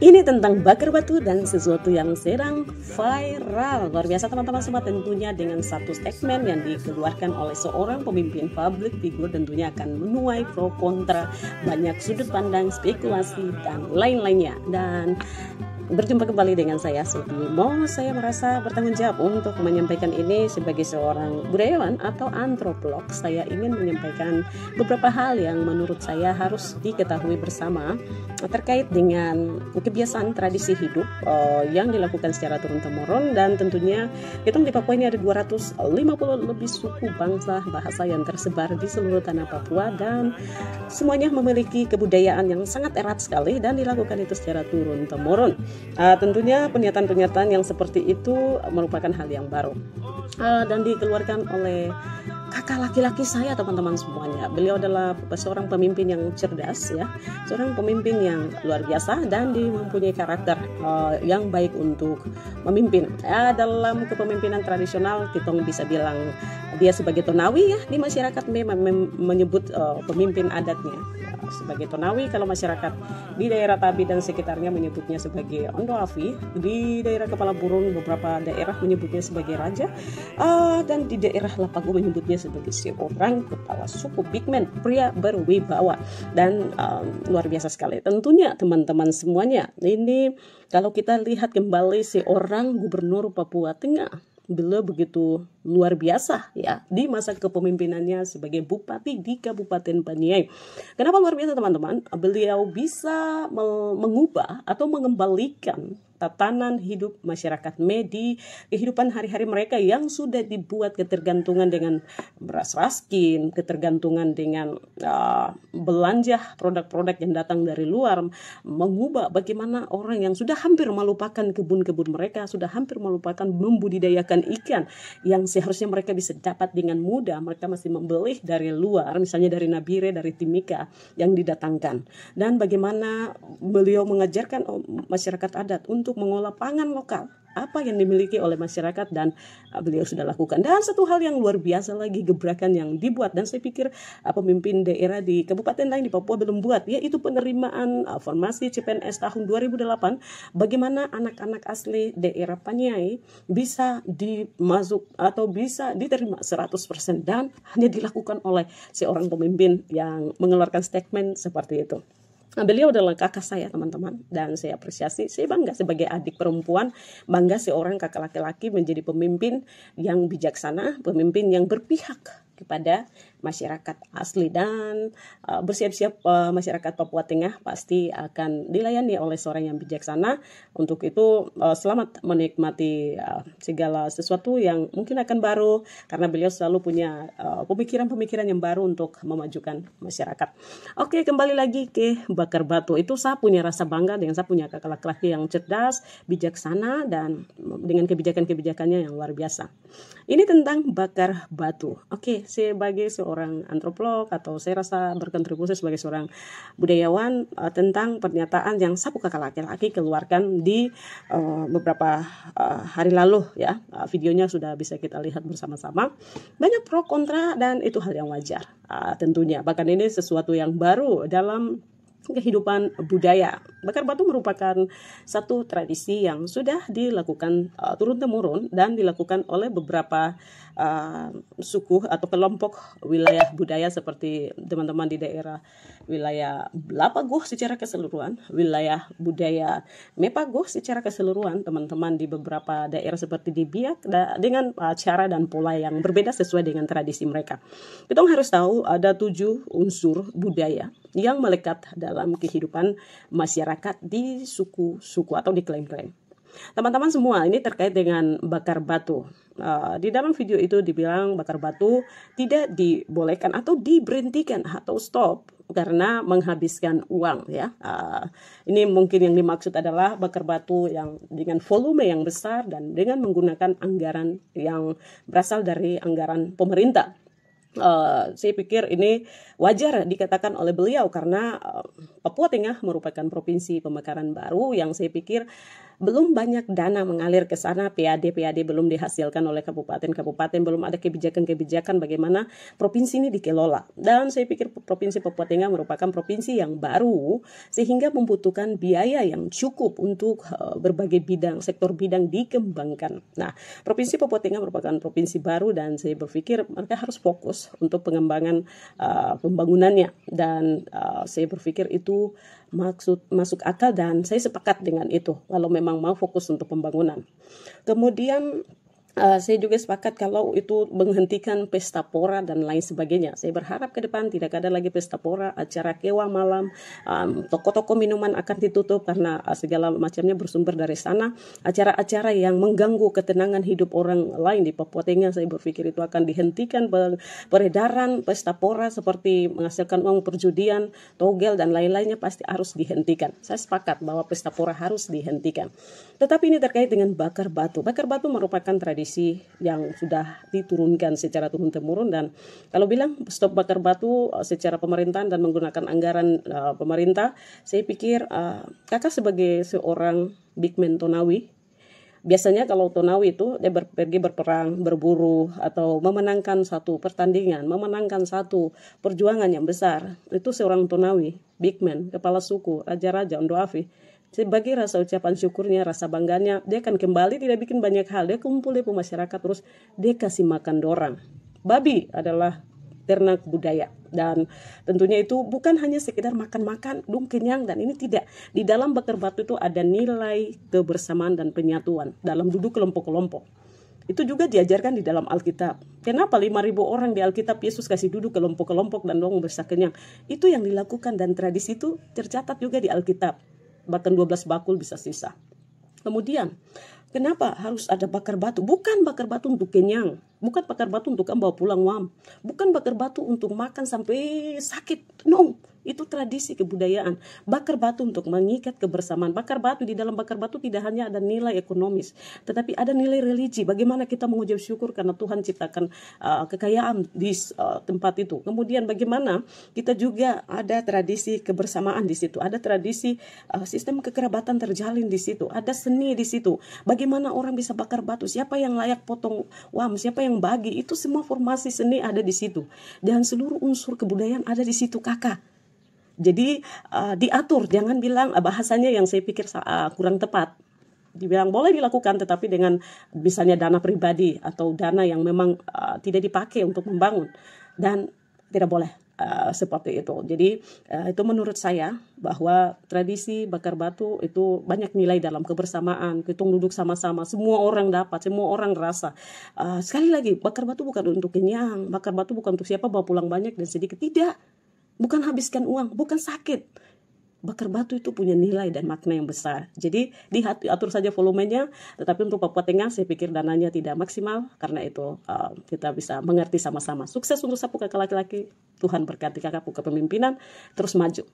Ini tentang bakar batu dan sesuatu yang sedang viral. Luar biasa teman-teman semua, tentunya dengan satu segmen yang dikeluarkan oleh seorang pemimpin public figure tentunya akan menuai pro kontra, banyak sudut pandang, spekulasi, dan lain-lainnya. Dan berjumpa kembali dengan saya Sutimo. Saya merasa bertanggung jawab untuk menyampaikan ini sebagai seorang budayawan atau antropolog. Saya ingin menyampaikan beberapa hal yang menurut saya harus diketahui bersama terkait dengan kebiasaan tradisi hidup yang dilakukan secara turun-temurun. Dan tentunya hitung di Papua ini ada 250 lebih suku, bangsa, bahasa yang tersebar di seluruh tanah Papua, dan semuanya memiliki kebudayaan yang sangat erat sekali dan dilakukan itu secara turun-temurun. Tentunya pernyataan-pernyataan yang seperti itu merupakan hal yang baru dan dikeluarkan oleh kakak laki-laki saya, teman-teman semuanya. Beliau adalah seorang pemimpin yang cerdas, ya, seorang pemimpin yang luar biasa dan dia mempunyai karakter yang baik untuk memimpin. Dalam kepemimpinan tradisional kita bisa bilang dia sebagai tonawi, ya, di masyarakat menyebut pemimpin adatnya sebagai tonawi. Kalau masyarakat di daerah Tabi dan sekitarnya menyebutnya sebagai ondoafi, di daerah Kepala Burung beberapa daerah menyebutnya sebagai raja, dan di daerah Lapago menyebutnya sebagai seorang kepala suku pigmen, pria berwibawa. Dan luar biasa sekali tentunya teman-teman semuanya. Ini kalau kita lihat kembali seorang gubernur Papua Tengah, beliau begitu luar biasa, ya, di masa kepemimpinannya sebagai bupati di Kabupaten Paniai. Kenapa luar biasa teman-teman? Beliau bisa mengubah atau mengembalikan tatanan hidup masyarakat di kehidupan hari-hari mereka yang sudah dibuat ketergantungan dengan beras raskin, ketergantungan dengan belanja produk-produk yang datang dari luar, mengubah bagaimana orang yang sudah hampir melupakan kebun-kebun mereka, sudah hampir melupakan membudidayakan ikan yang seharusnya mereka bisa dapat dengan mudah, mereka masih membeli dari luar, misalnya dari Nabire, dari Timika yang didatangkan. Dan bagaimana beliau mengajarkan masyarakat adat untuk mengolah pangan lokal, apa yang dimiliki oleh masyarakat, dan beliau sudah lakukan. Dan satu hal yang luar biasa lagi, gebrakan yang dibuat, dan saya pikir pemimpin daerah di kabupaten lain di Papua belum buat, yaitu penerimaan formasi CPNS tahun 2008. Bagaimana anak-anak asli daerah Paniai bisa dimasuk atau bisa diterima 100%, dan hanya dilakukan oleh seorang pemimpin yang mengeluarkan statement seperti itu. Beliau adalah kakak saya, teman-teman, dan saya apresiasi, saya bangga sebagai adik perempuan, bangga seorang kakak laki-laki menjadi pemimpin yang bijaksana, pemimpin yang berpihak kepada masyarakat asli, dan bersiap-siap masyarakat Papua Tengah pasti akan dilayani oleh seorang yang bijaksana. Untuk itu selamat menikmati segala sesuatu yang mungkin akan baru, karena beliau selalu punya pemikiran-pemikiran yang baru untuk memajukan masyarakat. Oke, kembali lagi ke bakar batu. Itu saya punya rasa bangga dengan saya punya kakak laki-laki yang cerdas, bijaksana, dan dengan kebijakan-kebijakannya yang luar biasa. Ini tentang bakar batu. Oke, sebagai seorang antropolog, atau saya rasa berkontribusi sebagai seorang budayawan tentang pernyataan yang sapu kakak laki-laki keluarkan di beberapa hari lalu, ya. Videonya sudah bisa kita lihat bersama-sama. Banyak pro kontra dan itu hal yang wajar tentunya. Bahkan ini sesuatu yang baru dalam kehidupan budaya. Bakar batu merupakan satu tradisi yang sudah dilakukan turun-temurun dan dilakukan oleh beberapa suku atau kelompok wilayah budaya seperti teman-teman di daerah wilayah Lapago secara keseluruhan, wilayah budaya Mepago secara keseluruhan, teman-teman di beberapa daerah seperti di Biak dengan cara dan pola yang berbeda sesuai dengan tradisi mereka. Kita harus tahu ada 7 unsur budaya yang melekat dalam kehidupan masyarakat di suku-suku atau di klaim-klaim. Teman-teman semua, ini terkait dengan bakar batu. Di dalam video itu dibilang bakar batu tidak dibolehkan atau diberhentikan atau stop karena menghabiskan uang, ya. Ini mungkin yang dimaksud adalah bakar batu yang dengan volume yang besar dan dengan menggunakan anggaran yang berasal dari anggaran pemerintah. Saya pikir ini wajar dikatakan oleh beliau karena Papua Tengah merupakan provinsi pemekaran baru yang saya pikir belum banyak dana mengalir ke sana, PAD belum dihasilkan oleh kabupaten-kabupaten, belum ada kebijakan-kebijakan bagaimana provinsi ini dikelola. Dan saya pikir Provinsi Papua Tengah merupakan provinsi yang baru sehingga membutuhkan biaya yang cukup untuk berbagai bidang, sektor bidang dikembangkan. Nah, Provinsi Papua Tengah merupakan provinsi baru dan saya berpikir mereka harus fokus untuk pengembangan pembangunannya, dan saya berpikir itu masuk akal dan saya sepakat dengan itu kalau memang mau fokus untuk pembangunan. Kemudian saya juga sepakat kalau itu menghentikan pesta pora dan lain sebagainya. Saya berharap ke depan tidak ada lagi pesta pora, acara kewa malam, toko-toko minuman akan ditutup karena segala macamnya bersumber dari sana. Acara-acara yang mengganggu ketenangan hidup orang lain di Papua Tengah, saya berpikir itu akan dihentikan. Peredaran pesta pora seperti menghasilkan uang perjudian, togel dan lain-lainnya pasti harus dihentikan. Saya sepakat bahwa pesta pora harus dihentikan. Tetapi ini terkait dengan bakar batu. Bakar batu merupakan tradisi yang sudah diturunkan secara turun-temurun, dan kalau bilang stop bakar batu secara pemerintahan dan menggunakan anggaran pemerintah, saya pikir kakak sebagai seorang big man Tonawi, biasanya kalau Tonawi itu dia pergi berperang, berburu, atau memenangkan satu pertandingan, memenangkan satu perjuangan yang besar, itu seorang Tonawi, big man, kepala suku, raja-raja, Ondo Afi. Sebagai rasa ucapan syukurnya, rasa bangganya, dia akan kembali tidak bikin banyak hal. Dia kumpul di masyarakat, terus dia kasih makan dorang. Babi adalah ternak budaya, dan tentunya itu bukan hanya sekedar makan-makan, dong kenyang, dan ini tidak. Di dalam bakar batu itu ada nilai kebersamaan dan penyatuan dalam duduk kelompok-kelompok. Itu juga diajarkan di dalam Alkitab. Kenapa 5.000 orang di Alkitab Yesus kasih duduk kelompok-kelompok dan dong bisa kenyang? Itu yang dilakukan, dan tradisi itu tercatat juga di Alkitab. Bahkan 12 bakul bisa sisa. Kemudian, kenapa harus ada bakar batu? Bukan bakar batu untuk kenyang, bukan bakar batu untuk bawa pulang uang, bukan bakar batu untuk makan sampai sakit. No, itu tradisi kebudayaan. Bakar batu untuk mengikat kebersamaan. Bakar batu, di dalam bakar batu tidak hanya ada nilai ekonomis, tetapi ada nilai religi. Bagaimana kita mengucap syukur karena Tuhan ciptakan kekayaan di tempat itu. Kemudian bagaimana kita juga ada tradisi kebersamaan di situ. Ada tradisi sistem kekerabatan terjalin di situ. Ada seni di situ. Bagaimana orang bisa bakar batu, siapa yang layak potong wam, siapa yang bagi, itu semua formasi seni ada di situ. Dan seluruh unsur kebudayaan ada di situ, kakak. Jadi diatur, jangan bilang bahasanya yang saya pikir kurang tepat. Dibilang boleh dilakukan, tetapi dengan misalnya dana pribadi atau dana yang memang tidak dipakai untuk membangun, dan tidak boleh seperti itu. Jadi itu menurut saya bahwa tradisi bakar batu itu banyak nilai dalam kebersamaan. Kita duduk sama-sama, semua orang dapat, semua orang rasa. Sekali lagi, bakar batu bukan untuk kenyang, bakar batu bukan untuk siapa bawa pulang banyak dan sedikit, tidak. Bukan habiskan uang, bukan sakit. Bakar batu itu punya nilai dan makna yang besar. Jadi diatur saja volumenya, tetapi untuk Papua Tengah saya pikir dananya tidak maksimal. Karena itu kita bisa mengerti sama-sama. Sukses untuk sapu kakak laki-laki. Tuhan berkati kakak kepemimpinan, terus maju.